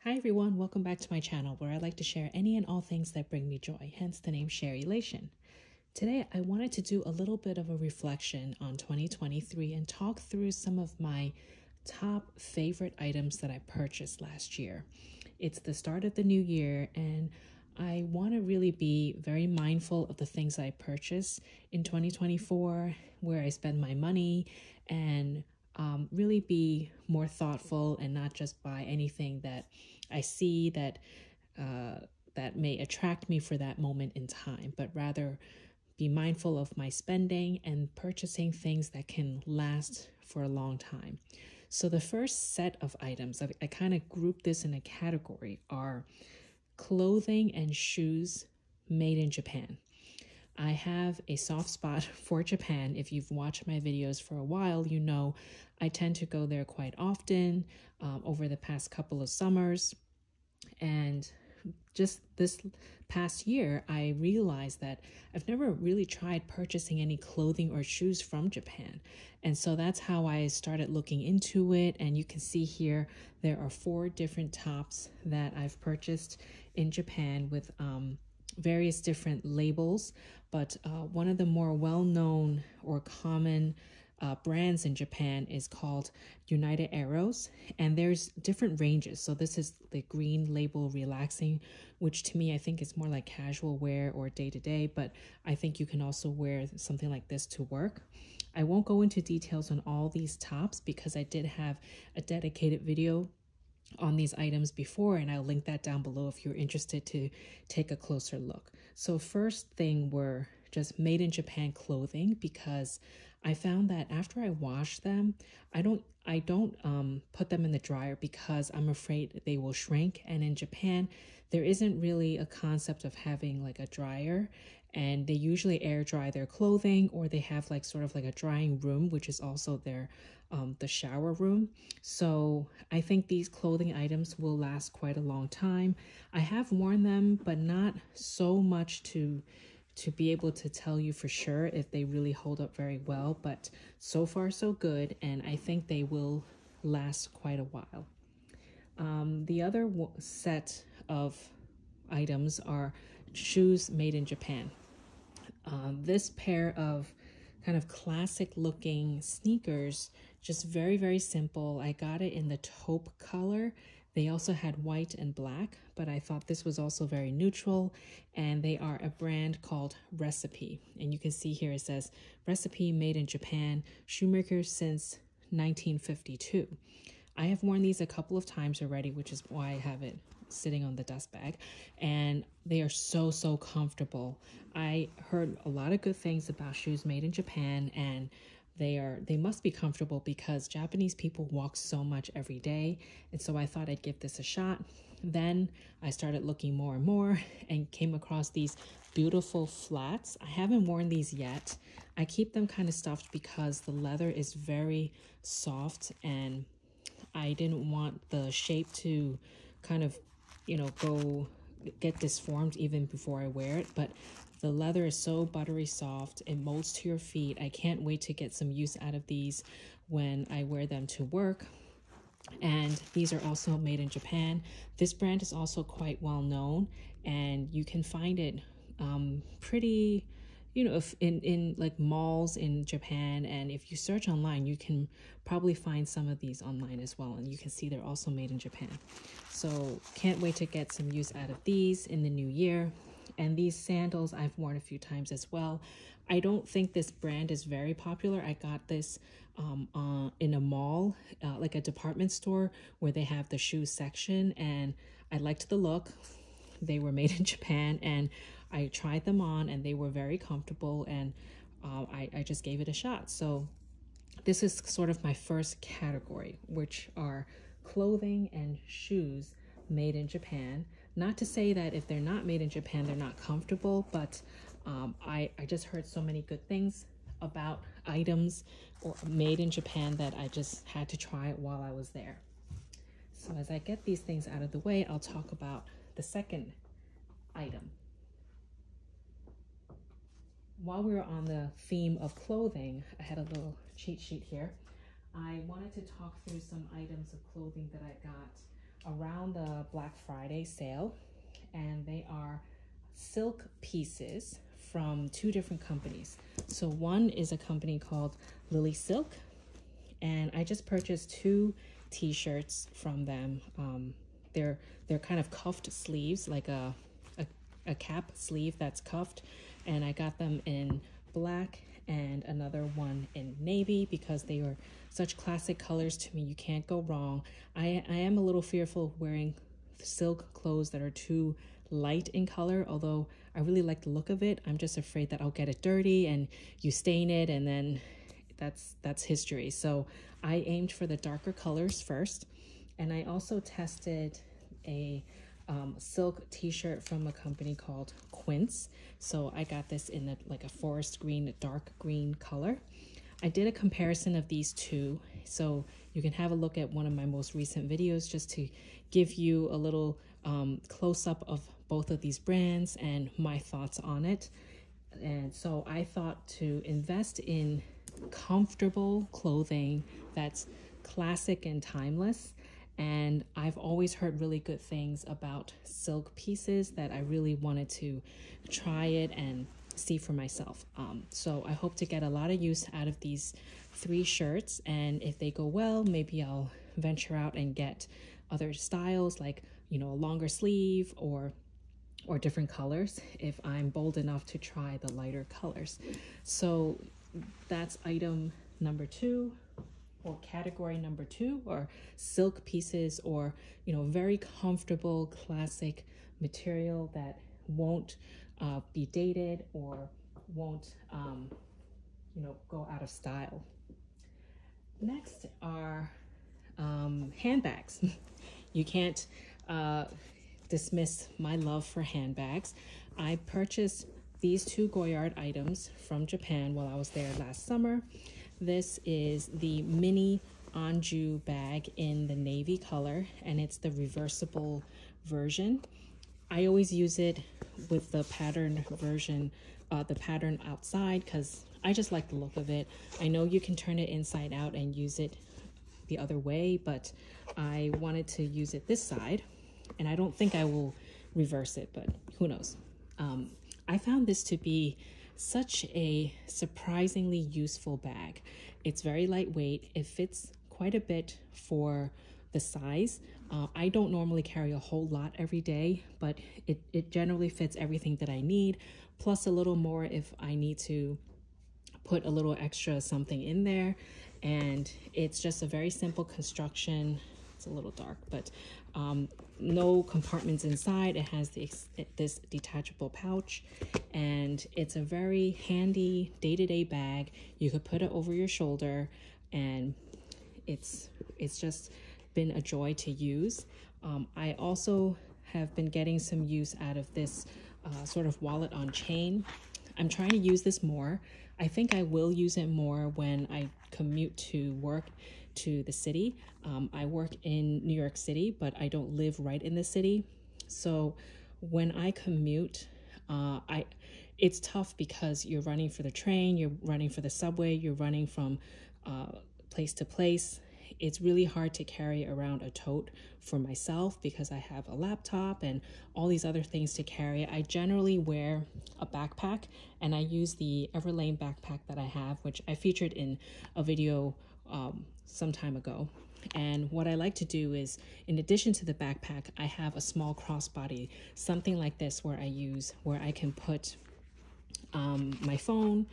Hi everyone, welcome back to my channel where I like to share any and all things that bring me joy, hence the name Sharelation. Today I wanted to do a little bit of a reflection on 2023 and talk through some of my top favorite items that I purchased last year. It's the start of the new year and I want to really be very mindful of the things I purchase in 2024, where I spend my money, and really be more thoughtful and not just buy anything that I see that may attract me for that moment in time, but rather be mindful of my spending and purchasing things that can last for a long time. So the first set of items, I kind of group this in a category, are clothing and shoes made in Japan. I have a soft spot for Japan. If you've watched my videos for a while, you know I tend to go there quite often over the past couple of summers. And just this past year, I realized that I've never really tried purchasing any clothing or shoes from Japan. And so that's how I started looking into it. And you can see here, there are 4 different tops that I've purchased in Japan with various different labels. But one of the more well-known or common brands in Japan is called United Arrows, and there's different ranges. So this is the green label relaxing, which to me I think is more like casual wear or day-to-day, but I think you can also wear something like this to work. I won't go into details on all these tops because I did have a dedicated video on these items before, and I'll link that down below if you're interested to take a closer look. So first thing were just made in Japan clothing, because I found that after I wash them, I don't put them in the dryer because I'm afraid they will shrink. And in Japan, there isn't really a concept of having like a dryer, and they usually air dry their clothing, or they have like sort of like a drying room, which is also their the shower room. So I think these clothing items will last quite a long time. I have worn them, but not so much to be able to tell you for sure if they really hold up very well, but so far so good, and I think they will last quite a while. The other set of items are shoes made in Japan. This pair of kind of classic looking sneakers, just very, very simple. I got it in the taupe color. They also had white and black, but I thought this was also very neutral, and they are a brand called Recipe. And you can see here it says Recipe made in Japan, shoemaker since 1952. I have worn these a couple of times already, which is why I have it sitting on the dust bag, and they are so comfortable. I heard a lot of good things about shoes made in Japan, and they must be comfortable because Japanese people walk so much every day, and so I thought I'd give this a shot. Then I started looking more and more and came across these beautiful flats. I haven't worn these yet. I keep them kind of stuffed because the leather is very soft, and I didn't want the shape to kind of, get disformed even before I wear it. But the leather is so buttery soft, it molds to your feet. I can't wait to get some use out of these when I wear them to work. And these are also made in Japan. This brand is also quite well known, and you can find it pretty, if in like malls in Japan, and if you search online, you can probably find some of these online as well, and you can see they're also made in Japan. So can't wait to get some use out of these in the new year. And these sandals I've worn a few times as well. I don't think this brand is very popular. I got this in a mall, like a department store where they have the shoe section, and I liked the look. They were made in Japan, and I tried them on, and they were very comfortable, and I just gave it a shot. So this is sort of my first category, which are clothing and shoes made in Japan. Not to say that if they're not made in Japan, they're not comfortable, but I just heard so many good things about items or made in Japan that I just had to try it while I was there. So as I get these things out of the way, I'll talk about the second item. While we were on the theme of clothing, I had a little cheat sheet here. I wanted to talk through some items of clothing that I got around the Black Friday sale, and they are silk pieces from two different companies. So one is a company called Lily Silk, and I just purchased two t-shirts from them. They're kind of cuffed sleeves, like a cap sleeve that's cuffed, and I got them in black and another one in navy because they are such classic colors to me. You can't go wrong. I am a little fearful of wearing silk clothes that are too light in color, although I really like the look of it. I'm just afraid that I'll get it dirty and you stain it, and then that's history. So I aimed for the darker colors first, and I also tested a silk t-shirt from a company called Quince. So I got this in like a forest green, a dark green color. I did a comparison of these two, so you can have a look at one of my most recent videos just to give you a little close-up of both of these brands and my thoughts on it. And so I thought to invest in comfortable clothing that's classic and timeless. And I've always heard really good things about silk pieces that I really wanted to try it and see for myself. So I hope to get a lot of use out of these three shirts, and if they go well, maybe I'll venture out and get other styles, like, you know, a longer sleeve or different colors if I'm bold enough to try the lighter colors. So that's item number 2, or category number 2, or silk pieces, or, you know, very comfortable classic material that won't be dated or won't you know, go out of style. Next are handbags. You can't dismiss my love for handbags. I purchased these two Goyard items from Japan while I was there last summer. This is the mini Anju bag in the navy color, and it's the reversible version. I always use it with the pattern version, the pattern outside, because I just like the look of it. I know you can turn it inside out and use it the other way, but I wanted to use it this side, and I don't think I will reverse it, but who knows. I found this to be such a surprisingly useful bag. It's very lightweight. It fits quite a bit for the size. I don't normally carry a whole lot every day, but it generally fits everything that I need, plus a little more if I need to put a little extra something in there. And it's just a very simple construction. It's a little dark, but no compartments inside. It has this detachable pouch, and it's a very handy day-to-day bag. You could put it over your shoulder, and it's just been a joy to use. I also have been getting some use out of this sort of wallet on chain. I'm trying to use this more. I think I will use it more when I commute to work to the city. I work in New York City, but I don't live right in the city. So when I commute, it's tough because you're running for the train, you're running for the subway, you're running from place to place. It's really hard to carry around a tote for myself because I have a laptop and all these other things to carry. I generally wear a backpack, and I use the Everlane backpack that I have, which I featured in a video some time ago. And what I like to do is, in addition to the backpack, I have a small crossbody, something like this, where I can put my phone,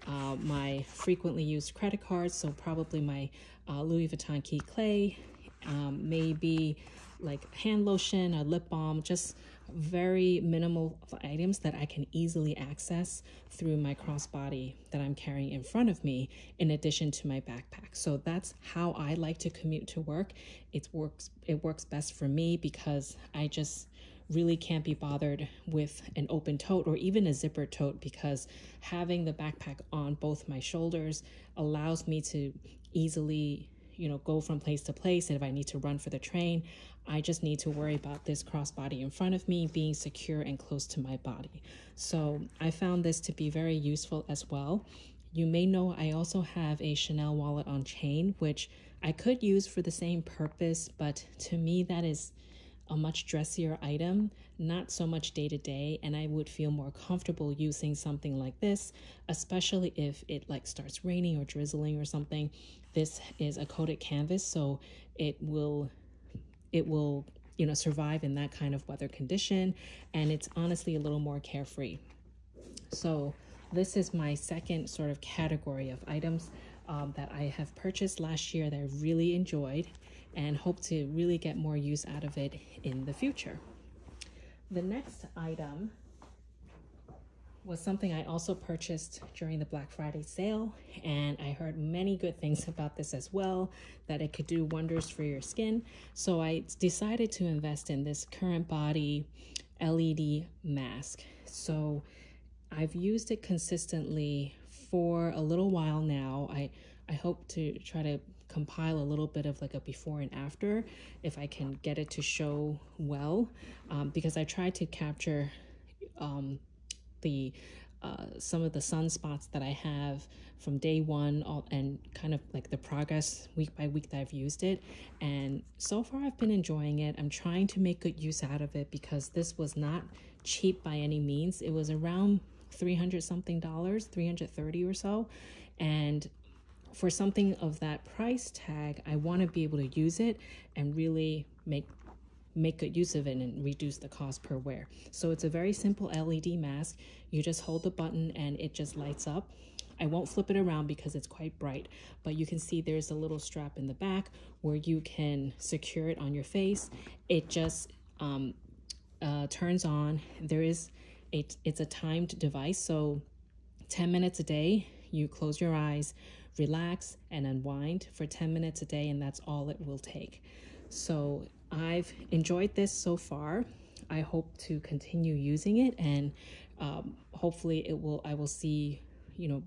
my frequently used credit cards, so probably my Louis Vuitton Key Clay, maybe like hand lotion, a lip balm, just very minimal items that I can easily access through my crossbody that I'm carrying in front of me, in addition to my backpack. So that's how I like to commute to work. It works best for me because I just really can't be bothered with an open tote or even a zipper tote, because having the backpack on both my shoulders allows me to easily, go from place to place. And if I need to run for the train, I just need to worry about this crossbody in front of me being secure and close to my body. So I found this to be very useful as well. You may know I also have a Chanel wallet on chain, which I could use for the same purpose, but to me that is a much dressier item, not so much day to day, and I would feel more comfortable using something like this, especially if it like starts raining or drizzling or something. This is a coated canvas, so it will survive in that kind of weather condition, and it's honestly a little more carefree. So this is my second sort of category of items that I have purchased last year that I really enjoyed and hope to really get more use out of it in the future. The next item was something I also purchased during the Black Friday sale, and I heard many good things about this as well, that it could do wonders for your skin. So I decided to invest in this Current Body LED mask. So I've used it consistently for a little while now. I hope to try to compile a little bit of like a before and after if I can get it to show well, because I tried to capture some of the sunspots that I have from day one, and kind of like the progress week by week that I've used it. And so far I've been enjoying it. I'm trying to make good use out of it because this was not cheap by any means. It was around $300 something, $330 or so. And for something of that price tag, I want to be able to use it and really make good use of it and reduce the cost per wear. So it's a very simple LED mask. You just hold the button and it just lights up. I won't flip it around because it's quite bright, but you can see there's a little strap in the back where you can secure it on your face. It just turns on. It's a timed device, so 10 minutes a day, you close your eyes, relax, and unwind for 10 minutes a day, and that's all it will take. So I've enjoyed this so far. I hope to continue using it, and hopefully I will see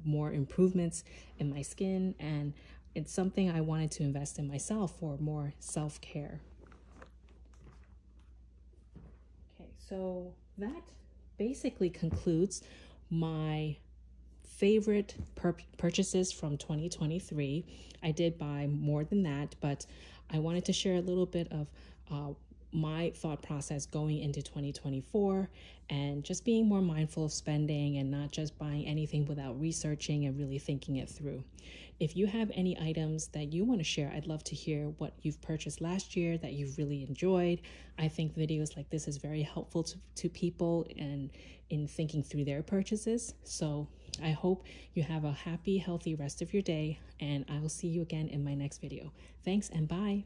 more improvements in my skin, and it's something I wanted to invest in myself for more self-care. Okay, so that basically concludes my favorite purchases from 2023. I did buy more than that, but I wanted to share a little bit of my thought process going into 2024 and just being more mindful of spending and not just buying anything without researching and really thinking it through. If you have any items that you want to share, I'd love to hear what you've purchased last year that you've really enjoyed. I think videos like this is very helpful to people and in thinking through their purchases. So I hope you have a happy, healthy rest of your day, and I will see you again in my next video. Thanks and bye.